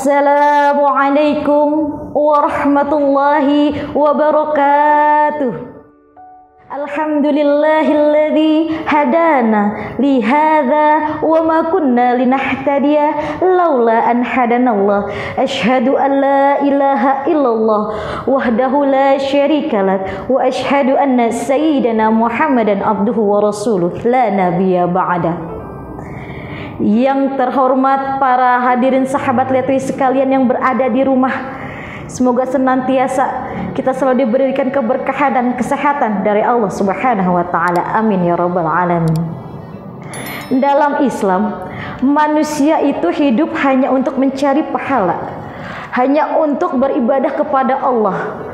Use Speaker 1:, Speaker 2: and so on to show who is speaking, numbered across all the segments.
Speaker 1: Assalamualaikum warahmatullahi wabarakatuh. Alhamdulillahilladzi hadana li hadza wa ma kunna linahtadiya laula an hadanallah. Asyhadu an la ilaha illallah wahdahu la syarikalah wa asyhadu anna sayyidana Muhammadan abduhu wa rasuluh la nabiyya ba'da. Yang terhormat para hadirin sahabat letri sekalian yang berada di rumah, semoga senantiasa kita selalu diberikan keberkahan dan kesehatan dari Allah Subhanahu wa taala. Amin ya rabbal alamin. Dalam Islam, manusia itu hidup hanya untuk mencari pahala, hanya untuk beribadah kepada Allah.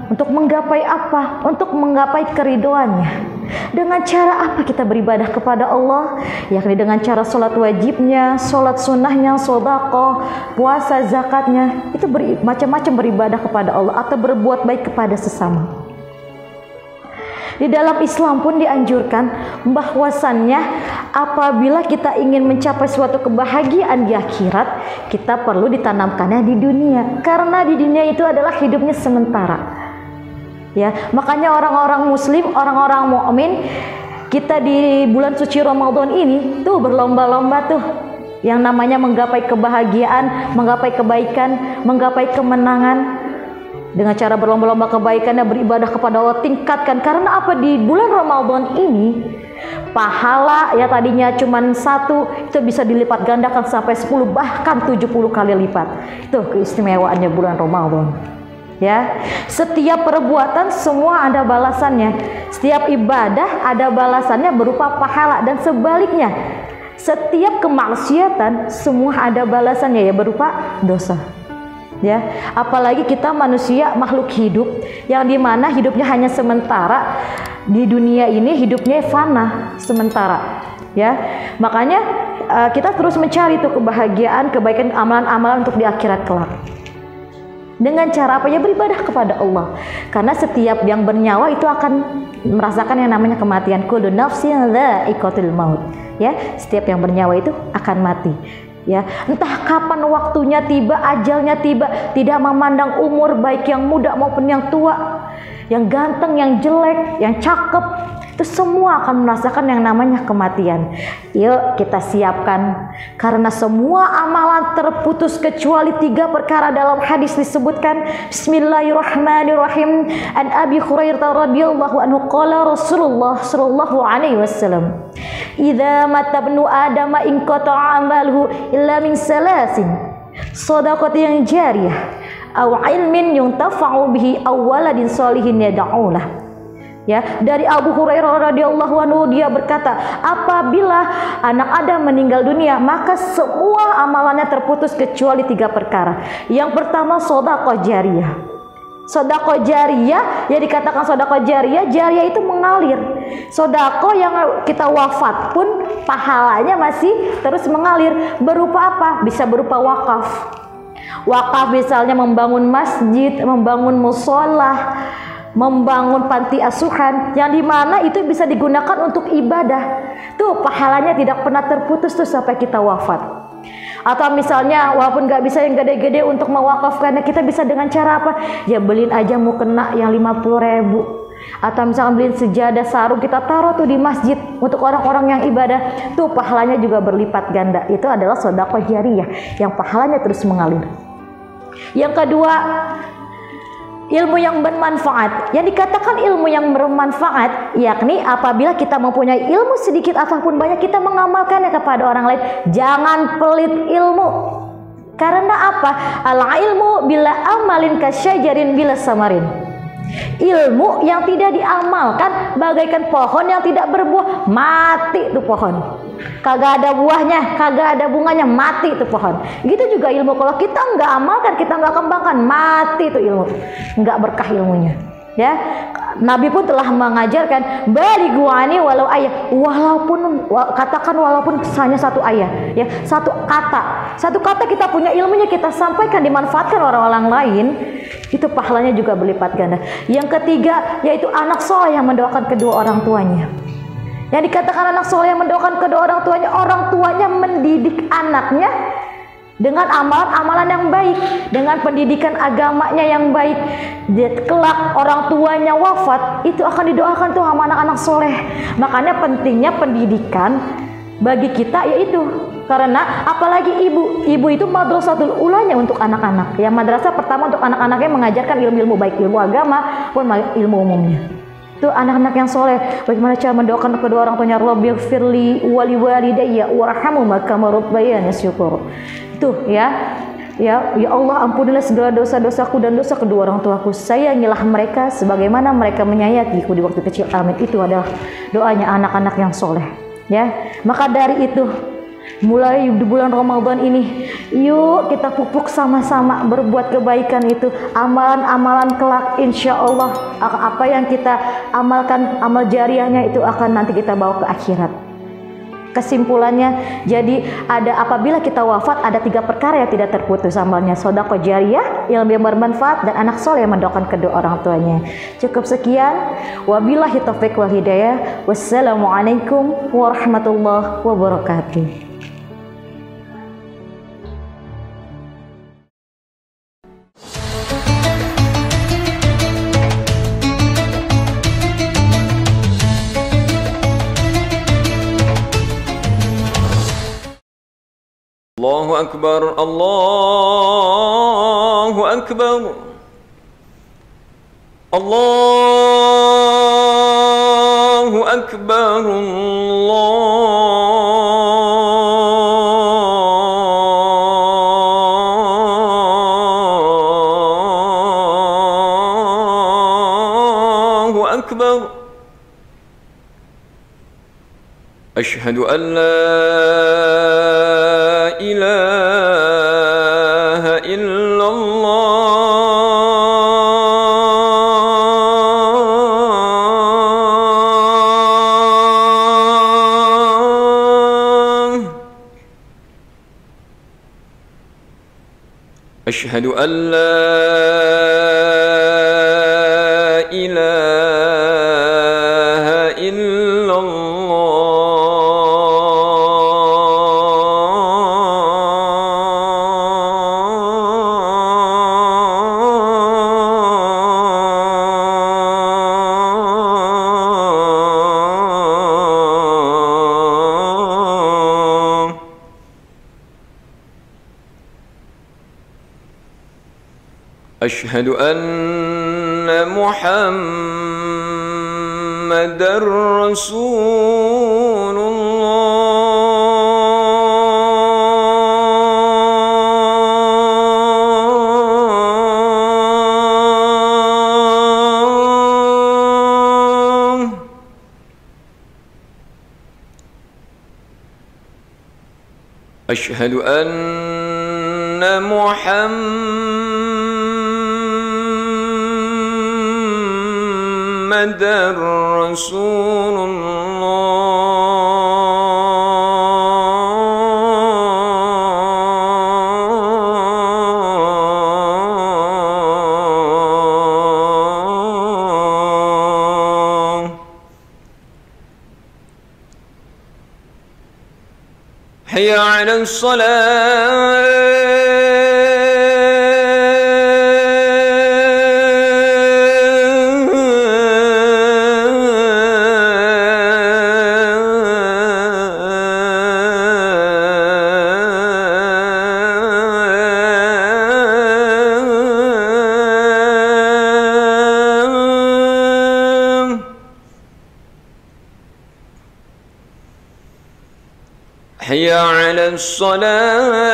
Speaker 1: Untuk menggapai apa? Untuk menggapai keridhoannya. Dengan cara apa kita beribadah kepada Allah? Yakni dengan cara sholat wajibnya, sholat sunnahnya, sedekah, puasa, zakatnya. Itu macam-macam beribadah kepada Allah atau berbuat baik kepada sesama. Di dalam Islam pun dianjurkan bahwasannya apabila kita ingin mencapai suatu kebahagiaan di akhirat, kita perlu ditanamkannya di dunia. Karena di dunia itu adalah hidupnya sementara. Ya, makanya orang-orang muslim, orang-orang mukmin, kita di bulan suci Ramadan ini tuh berlomba-lomba tuh yang namanya menggapai kebahagiaan, menggapai kebaikan, menggapai kemenangan. Dengan cara berlomba-lomba kebaikan dan beribadah kepada Allah, tingkatkan. Karena apa? Di bulan Ramadan ini pahala ya tadinya cuma 1, itu bisa dilipat gandakan sampai 10 bahkan 70 kali lipat. Itu keistimewaannya bulan Ramadan. Ya, setiap perbuatan semua ada balasannya. Setiap ibadah ada balasannya berupa pahala, dan sebaliknya setiap kemaksiatan semua ada balasannya ya berupa dosa. Ya, apalagi kita manusia makhluk hidup yang dimana hidupnya hanya sementara. Di dunia ini hidupnya fana, sementara. Ya, makanya kita terus mencari tuh kebahagiaan, kebaikan, amalan-amalan untuk di akhirat kelak. Dengan cara apa? Ya beribadah kepada Allah. Karena setiap yang bernyawa itu akan merasakan yang namanya kematian. Kullu nafsin dha'iqatul maut. Ya, setiap yang bernyawa itu akan mati. Ya, entah kapan waktunya tiba, ajalnya tiba, tidak memandang umur baik yang muda maupun yang tua, yang ganteng, yang jelek, yang cakep, itu semua akan merasakan yang namanya kematian. Yuk kita siapkan, karena semua amalan terputus kecuali 3 perkara. Dalam hadis disebutkan, Bismillahirrahmanirrahim, an Abi Hurairah radhiyallahu anhu qala Rasulullah sallallahu alaihi wasallam, idza mata ibnu adama in qata'a amaluhu illa min salasin, shadaqatin jariyah aw ilmin yuntafa'u bihi aw waladin shalihin yad'ulah. Ya, dari Abu Hurairah radhiyallahu anhu, dia berkata, apabila anak Adam meninggal dunia, maka semua amalannya terputus kecuali 3 perkara. Yang pertama, sedekah jariyah. Sedekah jariyah, ya dikatakan sedekah jariyah, jariyah itu mengalir. Sedekah yang kita wafat pun pahalanya masih terus mengalir. Berupa apa? Bisa berupa wakaf. Wakaf misalnya membangun masjid, membangun musholah, membangun panti asuhan, yang dimana itu bisa digunakan untuk ibadah. Tuh pahalanya tidak pernah terputus tuh sampai kita wafat. Atau misalnya walaupun nggak bisa yang gede-gede untuk mewakafkannya, kita bisa dengan cara apa? Ya beliin aja mukena yang 50.000. Atau misalnya beliin sejadah sarung, kita taruh tuh di masjid untuk orang-orang yang ibadah. Tuh pahalanya juga berlipat ganda. Itu adalah sedekah jariyah yang pahalanya terus mengalir. Yang kedua, ilmu yang bermanfaat. Yang dikatakan ilmu yang bermanfaat, yakni apabila kita mempunyai ilmu sedikit ataupun banyak, kita mengamalkannya kepada orang lain. Jangan pelit ilmu. Karena apa? Al ilmu bila amalin kasyajarin bila samarin. Ilmu yang tidak diamalkan bagaikan pohon yang tidak berbuah, mati tuh pohon. Kagak ada buahnya, kagak ada bunganya, mati tuh pohon. Gitu juga ilmu, kalau kita nggak amalkan, kita nggak kembangkan, mati tuh ilmu, nggak berkah ilmunya. Ya, Nabi pun telah mengajarkan balighu ani walau ayat, walaupun katakan walaupun hanya 1 ayat, ya, 1 kata kita punya ilmunya, kita sampaikan, dimanfaatkan orang-orang lain, itu pahalanya juga berlipat ganda. Yang ketiga yaitu anak soleh yang mendoakan kedua orang tuanya. Yang dikatakan anak soleh yang mendoakan kedua orang tuanya mendidik anaknya dengan amalan-amalan yang baik, dengan pendidikan agamanya yang baik. Kelak orang tuanya wafat, itu akan didoakan tuh sama anak-anak soleh. Makanya pentingnya pendidikan bagi kita yaitu, karena apalagi ibu itu madrasatul ulanya untuk anak-anak. Ya, madrasah pertama untuk anak-anaknya mengajarkan ilmu-ilmu baik, ilmu agama pun ilmu umumnya. Itu anak-anak yang soleh. Bagaimana cara mendoakan kedua orang tuanya? Rabbighfirli wali walidayya warhamhuma kama rabbayani syukur. Itu ya Allah, ampunilah segala dosa-dosaku dan dosa kedua orang tuaku. Sayangilah mereka sebagaimana mereka menyayangiku di waktu kecil. Amin. Itu adalah doanya anak-anak yang soleh. Ya, maka dari itu mulai di bulan Ramadan ini, yuk kita pupuk sama-sama berbuat kebaikan itu, amalan-amalan kelak, insya Allah apa yang kita amalkan, amal jariahnya itu akan nanti kita bawa ke akhirat. Kesimpulannya, jadi apabila kita wafat ada 3 perkara yang tidak terputus amalnya: sedekah jariyah, ilmu yang bermanfaat, dan anak soleh yang mendoakan kedua orang tuanya. Cukup sekian. Wabillahi taufiq wal hidayah. Wassalamualaikum warahmatullahi wabarakatuh.
Speaker 2: الله أكبر الله أكبر الله أكبر الله أكبر أشهد أن لا إله إلا الله أشهد أن لا إله إلا أشهد أن محمدًا رسول الله أشهد أن محمدًا رسول الله حي على الصلاة حي على الصلاة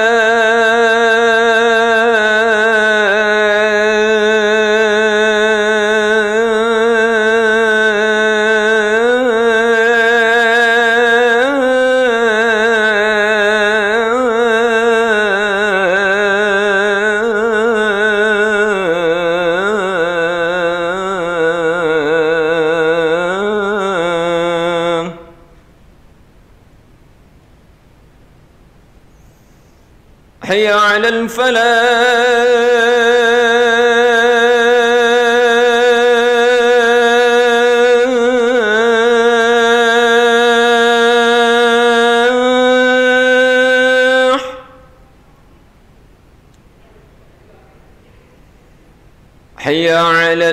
Speaker 2: حي على الفلاح حي على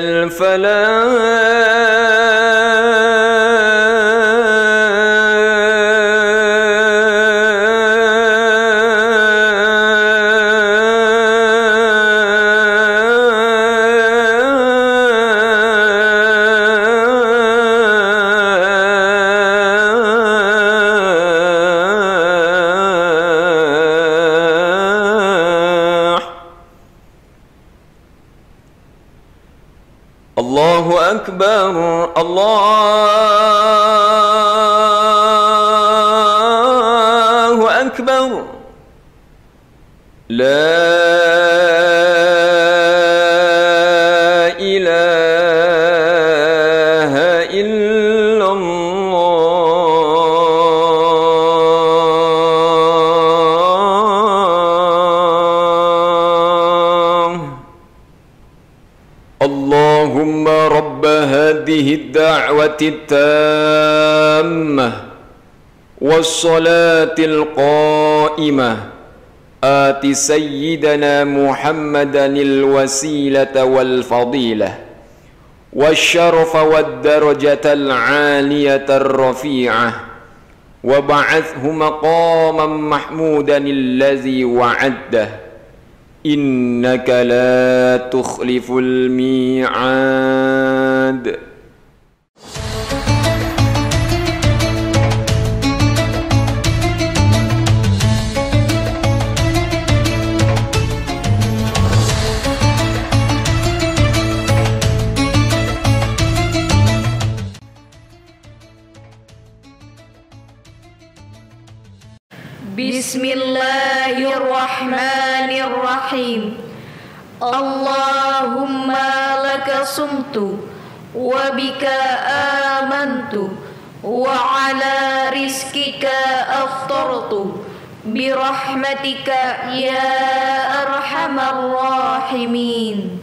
Speaker 2: الله أكبر الله أكبر لا إله إلا الله اللهم رب هذه الدعوة التامة والصلاة القائمة آت سيدنا محمدا الوسيلة والفضيلة والشرف والدرجة العالية الرفيعة وبعثه مقاما محمودا الذي وعده إنك لا تخلف الميعاد.
Speaker 1: Bismillahirrahmanirrahim. Allahumma laka sumtu wa bika amantu wa ala rizkika aftartu birahmatika ya arhamar rahimin.